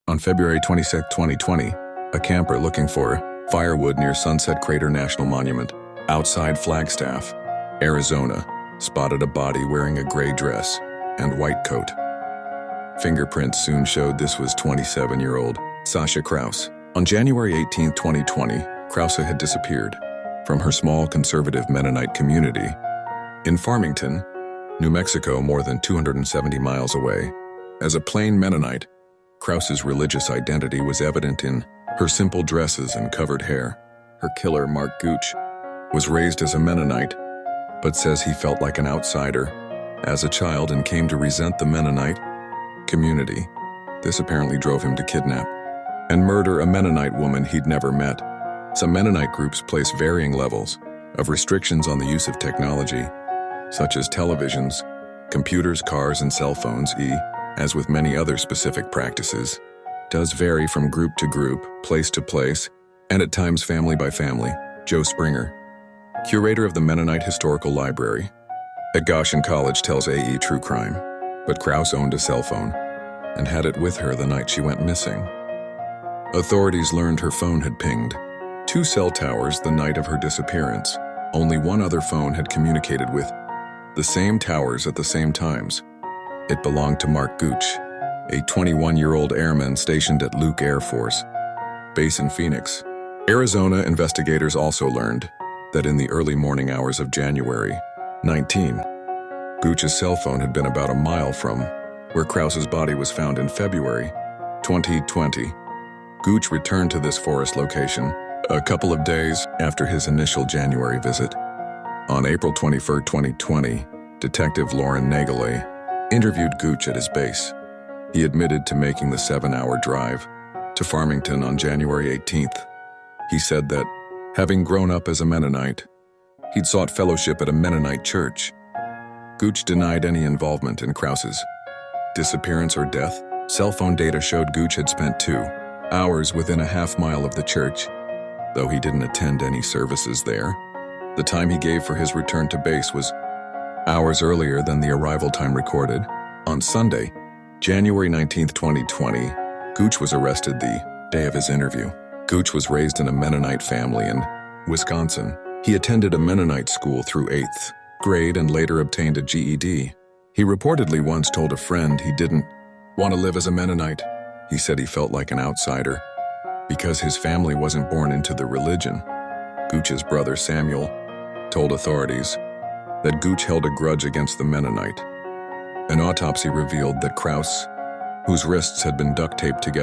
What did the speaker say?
On February 26, 2020, a camper looking for firewood near Sunset Crater National Monument, outside Flagstaff, Arizona, spotted a body wearing a gray dress and white coat. Fingerprints soon showed this was 27-year-old Sasha Kraus. On January 18, 2020, Krause had disappeared from her small conservative Mennonite community in Farmington, New Mexico, more than 270 miles away. As a plain Mennonite, Krause's religious identity was evident in her simple dresses and covered hair. Her killer, Mark Gooch, was raised as a Mennonite, but says he felt like an outsider as a child and came to resent the Mennonite community. This apparently drove him to kidnap and murder a Mennonite woman he'd never met. Some Mennonite groups place varying levels of restrictions on the use of technology, such as televisions, computers, cars, and cell phones. As with many other specific practices, does vary from group to group, place to place, and at times family by family. Joe Springer, curator of the Mennonite Historical Library at Goshen College, tells AE True Crime, but Krause owned a cell phone and had it with her the night she went missing. Authorities learned her phone had pinged 2 cell towers the night of her disappearance. Only one other phone had communicated with the same towers at the same times. It belonged to Mark Gooch, a 21-year-old airman stationed at Luke Air Force Base in Phoenix, Arizona. Investigators also learned that in the early morning hours of January 19, Gooch's cell phone had been about a mile from where Krause's body was found in February 2020. Gooch returned to this forest location a couple of days after his initial January visit. On April 21, 2020, Detective Lauren Nagelay interviewed Gooch at his base. He admitted to making the 7-hour drive to Farmington on January 18th. He said that, having grown up as a Mennonite, he'd sought fellowship at a Mennonite church. Gooch denied any involvement in Krause's disappearance or death. Cell phone data showed Gooch had spent 2 hours within a half-mile of the church, though he didn't attend any services there. The time he gave for his return to base was hours earlier than the arrival time recorded. On Sunday, January 19, 2020, Gooch was arrested the day of his interview. Gooch was raised in a Mennonite family in Wisconsin. He attended a Mennonite school through 8th grade and later obtained a GED. He reportedly once told a friend he didn't want to live as a Mennonite. He said he felt like an outsider because his family wasn't born into the religion. Gooch's brother Samuel told authorities that Gooch held a grudge against the Mennonite. An autopsy revealed that Krause, whose wrists had been duct taped together,